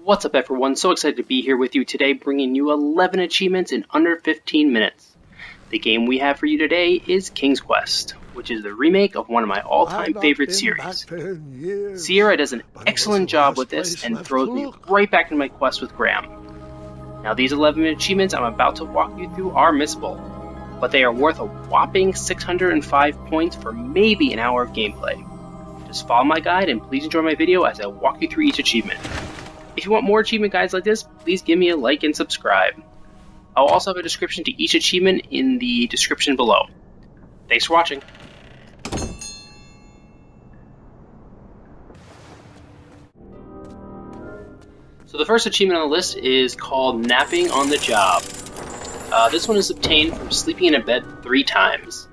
What's up everyone, so excited to be here with you today, bringing you 11 achievements in under 15 minutes. The game we have for you today is King's Quest, which is the remake of one of my all-time favorite series. Sierra does an excellent job with this and throws me right back into my quest with Graham. Now these 11 achievements I'm about to walk you through are missable, but they are worth a whopping 605 points for maybe an hour of gameplay. Just follow my guide and please enjoy my video as I walk you through each achievement. If you want more achievement guides like this, please give me a like and subscribe. I'll also have a description to each achievement in the description below. Thanks for watching. So the first achievement on the list is called Napping on the Job. This one is obtained from sleeping in a bed 3 times.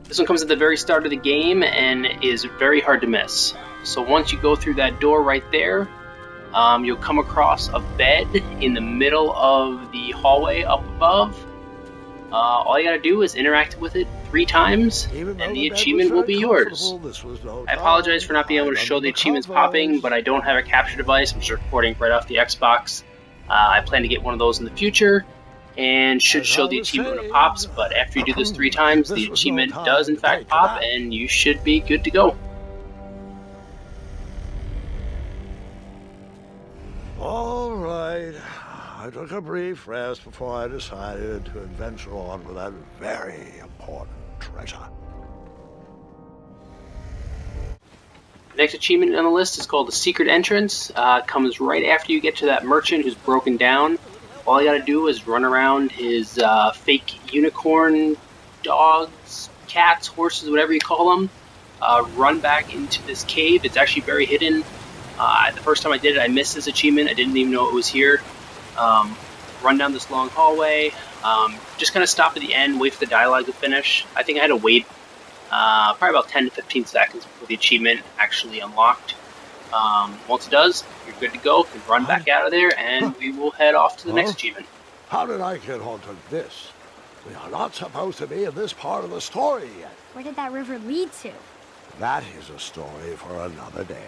This one comes at the very start of the game and is very hard to miss. So once you go through that door right there, you'll come across a bed in the middle of the hallway up above. All you gotta do is interact with it 3 times, and the achievement will be yours. I apologize for not being able to show the achievements popping, but I don't have a capture device. I'm just recording right off the Xbox. I plan to get one of those in the future, and should show the achievement when it pops, but after you do this 3 times, the achievement does in fact pop, and you should be good to go. Alright, I took a brief rest before I decided to adventure on with that very important treasure. The next achievement on the list is called the Secret Entrance. Comes right after you get to that merchant who's broken down. All you gotta do is run around his fake unicorn, dogs, cats, horses, whatever you call them. Run back into this cave. It's actually very hidden. The first time I did it, I missed this achievement. I didn't even know it was here. Run down this long hallway. Just kind of stop at the end, wait for the dialogue to finish. I think I had to wait probably about 10 to 15 seconds before the achievement actually unlocked. Once it does, you're good to go. You can run back out of there, and we will head off to the next achievement. How did I get onto this? We are not supposed to be in this part of the story yet. Where did that river lead to? That is a story for another day.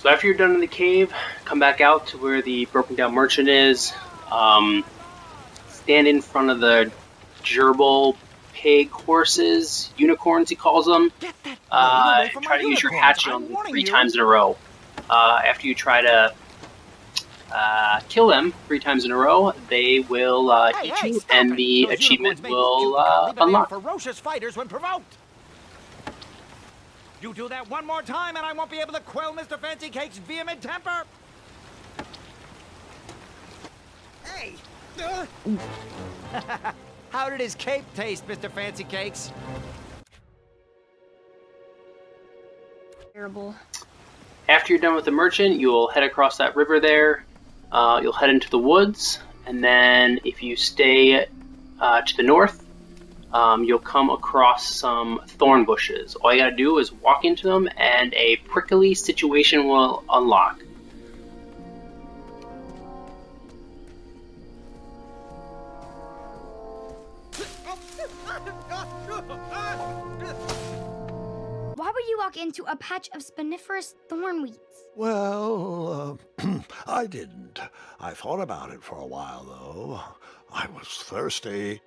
So after you're done in the cave, come back out to where the broken down merchant is. Stand in front of the gerbil, pig, horses, unicorns he calls them. Try to use your hatchet on them 3 times in a row. After you try to kill them 3 times in a row, they will eat you, and the achievement will unlock. Ferocious fighters when provoked. You do that one more time and I won't be able to quell Mr. Fancy Cake's vehement temper! Hey! How did his cape taste, Mr. Fancy Cakes? Terrible. After you're done with the merchant, you'll head across that river there. You'll head into the woods, and then if you stay to the north, you'll come across some thorn bushes. All you gotta do is walk into them and a prickly situation will unlock. Why would you walk into a patch of Spiniferous Thornweeds? Well, I didn't. I thought about it for a while, though. I was thirsty.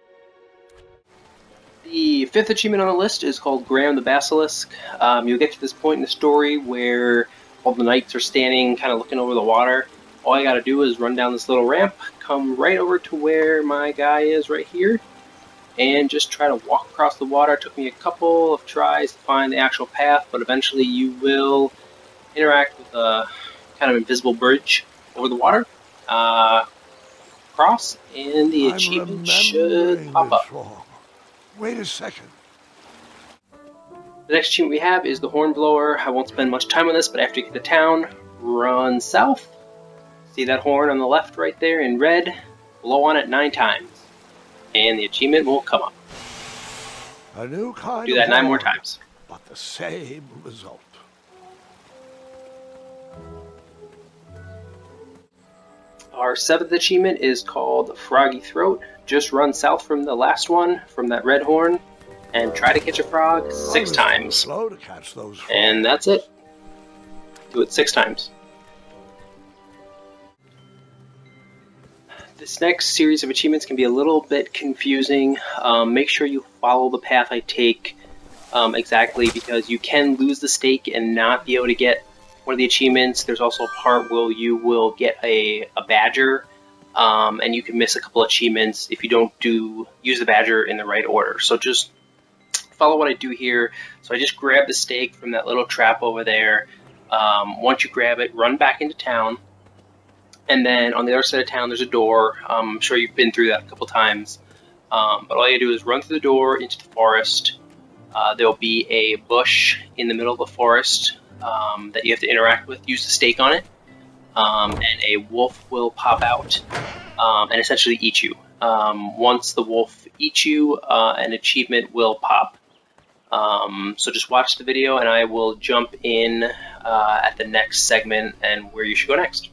The 5th achievement on the list is called Graham the Basilisk. You'll get to this point in the story where all the knights are standing, kind of looking over the water. All you gotta do is run down this little ramp, come right over to where my guy is right here, and just try to walk across the water. It took me a couple of tries to find the actual path, but eventually you will interact with a kind of invisible bridge over the water. Cross, and the achievement should pop up. Wait a second. The next achievement we have is the Hornblower. I won't spend much time on this, but after you get to town, run south. See that horn on the left right there in red? blow on it 9 times, and the achievement will come up. A new kind Do that of 9 more horn, times. but the same result. Our 7th achievement is called Froggy Throat. Just run south from the last one, from that red horn, and try to catch a frog 6 times. Slow to catch those frogs. And that's it. Do it 6 times. This next series of achievements can be a little bit confusing. Make sure you follow the path I take exactly, because you can lose the stake and not be able to get one of the achievements. There's also a part where you will get a badger, and you can miss a couple achievements if you don't use the badger in the right order. So just follow what I do here. So I just grab the stake from that little trap over there. Once you grab it, run back into town. And then on the other side of town, there's a door. I'm sure you've been through that a couple times. But all you do is run through the door into the forest. There'll be a bush in the middle of the forest that you have to interact with. Use the stake on it. And a wolf will pop out and essentially eat you. Once the wolf eats you, an achievement will pop. So just watch the video, and I will jump in at the next segment and where you should go next.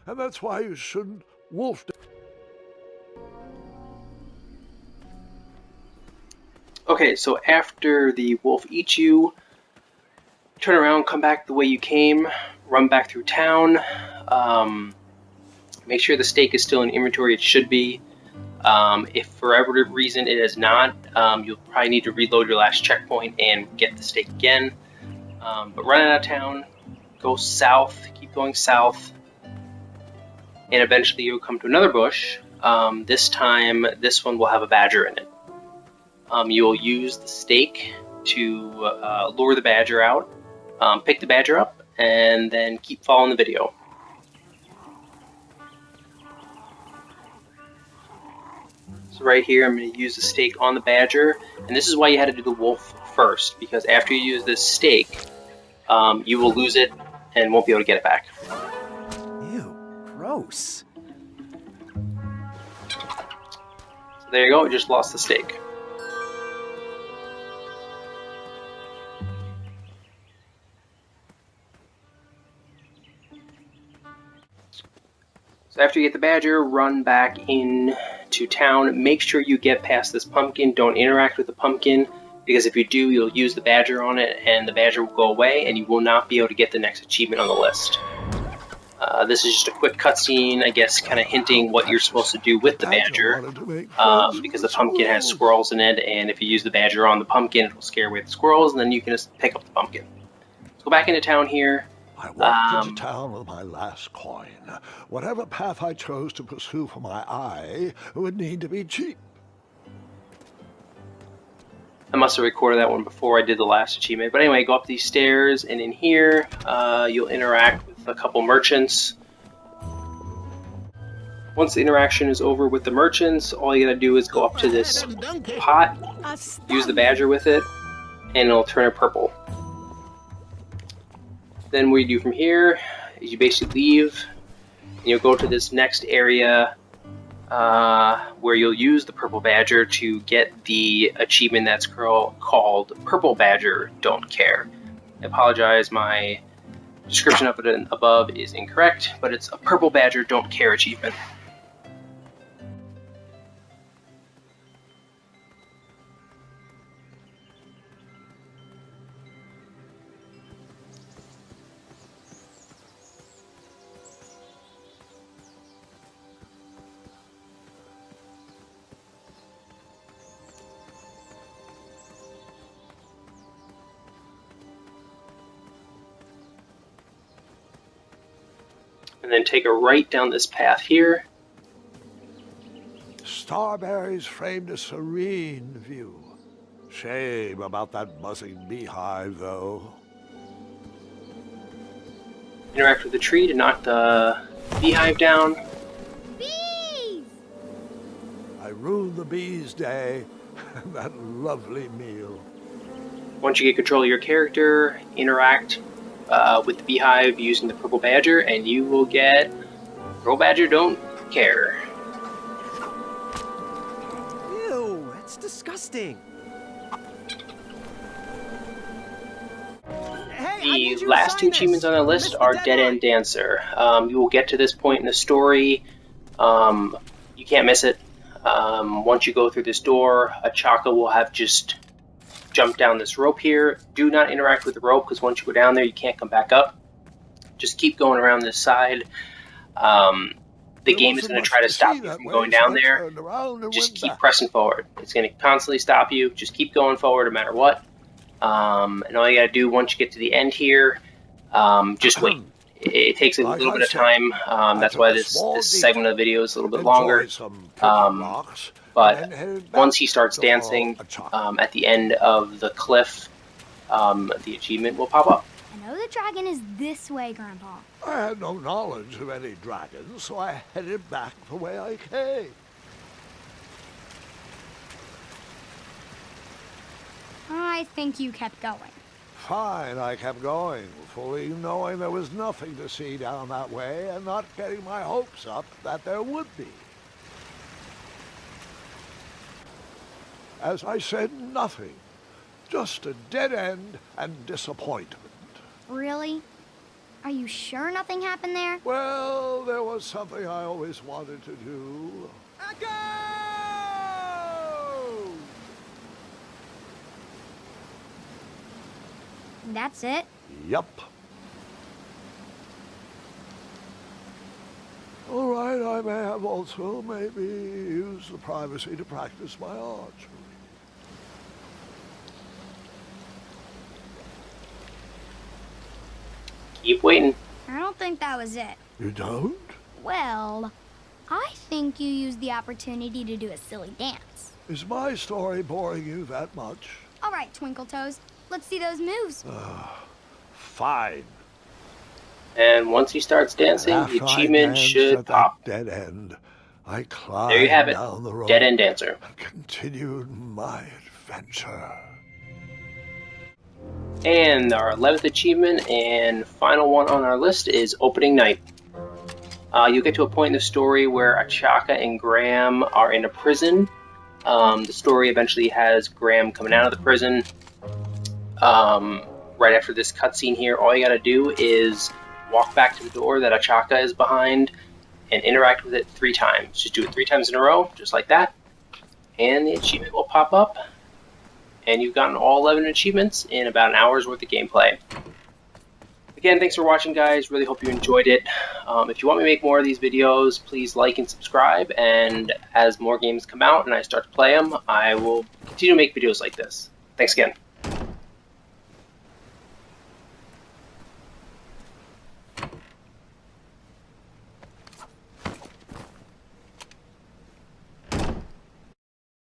And that's why you shouldn't wolf. Okay, so after the wolf eats you, turn around, come back the way you came, run back through town. Make sure the stake is still in inventory. It should be. If for whatever reason it is not, you'll probably need to reload your last checkpoint and get the stake again. But run out of town, go south, keep going south, and eventually you'll come to another bush. This time, this one will have a badger in it. You'll use the stake to lure the badger out, pick the badger up, and then keep following the video. So right here, I'm going to use the stake on the badger, and this is why you had to do the wolf first, because after you use this stake, you will lose it and won't be able to get it back. Ew, gross. So there you go, you just lost the stake. So after you get the badger, run back into town. Make sure you get past this pumpkin. Don't interact with the pumpkin, because if you do, you'll use the badger on it, and the badger will go away, and you will not be able to get the next achievement on the list. This is just a quick cutscene, I guess, kind of hinting what you're supposed to do with the badger, because the pumpkin has squirrels in it, and if you use the badger on the pumpkin, it will scare away the squirrels, and then you can just pick up the pumpkin. Let's go back into town here. I walked into town with my last coin. Whatever path I chose to pursue for my eye would need to be cheap. I must have recorded that one before I did the last achievement. But anyway, go up these stairs, and in here, you'll interact with a couple merchants. Once the interaction is over with the merchants, all you gotta do is go up to this pot, use the badger with it, and it'll turn it purple. Then what you do from here is you basically leave, and you'll go to this next area where you'll use the purple badger to get the achievement that's called Purple Badger Don't Care. I apologize, my description of it above is incorrect, but it's a Purple Badger Don't Care achievement. And then take a right down this path here. Starberries framed a serene view. Shame about that buzzing beehive, though. Interact with the tree to knock the beehive down. Bees! I ruined the bees' day that lovely meal. Once you get control of your character, interact with the beehive using the purple badger, and you will get Purple Badger Don't Care. Ew, that's disgusting. Hey, The last two achievements on the list are Dead End Dancer. You will get to this point in the story. You can't miss it. Once you go through this door, Achaka will have just jumped down this rope here. Do not interact with the rope, because once you go down there, you can't come back up. Just keep going around this side. The game is going to try to stop you from going down there. Just keep pressing forward. It's going to constantly stop you. Just keep going forward no matter what. And all you got to do once you get to the end here, just wait. It takes a little bit of time. That's why this segment of the video is a little bit longer. But once he starts dancing at the end of the cliff, the achievement will pop up. I know the dragon is this way, Grandpa. I had no knowledge of any dragons, so I headed back the way I came. I think you kept going. Fine, I kept going, fully knowing there was nothing to see down that way and not getting my hopes up that there would be. As I said, nothing. Just a dead end and disappointment. Really? Are you sure nothing happened there? Well, there was something I always wanted to do. That's it? Yup. All right, I may have also maybe used the privacy to practice my archery. Keep waiting. I don't think that was it. You don't? Well, I think you used the opportunity to do a silly dance. Is my story boring you that much? All right, Twinkle Toes. Let's see those moves. Fine. And once he starts dancing, the achievement should pop. Dead end. I climbed There you have it. down the road. Dead End Dancer. Continued my adventure. And our 11th achievement and final one on our list is Opening Night. You'll get to a point in the story where Achaka and Graham are in a prison. The story eventually has Graham coming out of the prison. Right after this cutscene here, all you gotta do is walk back to the door that Achaka is behind and interact with it 3 times. Just do it 3 times in a row, just like that. And the achievement will pop up. And you've gotten all 11 achievements in about an hour's worth of gameplay. Again, thanks for watching, guys. Really hope you enjoyed it. If you want me to make more of these videos, please like and subscribe. And as more games come out and I start to play them, I will continue to make videos like this. Thanks again.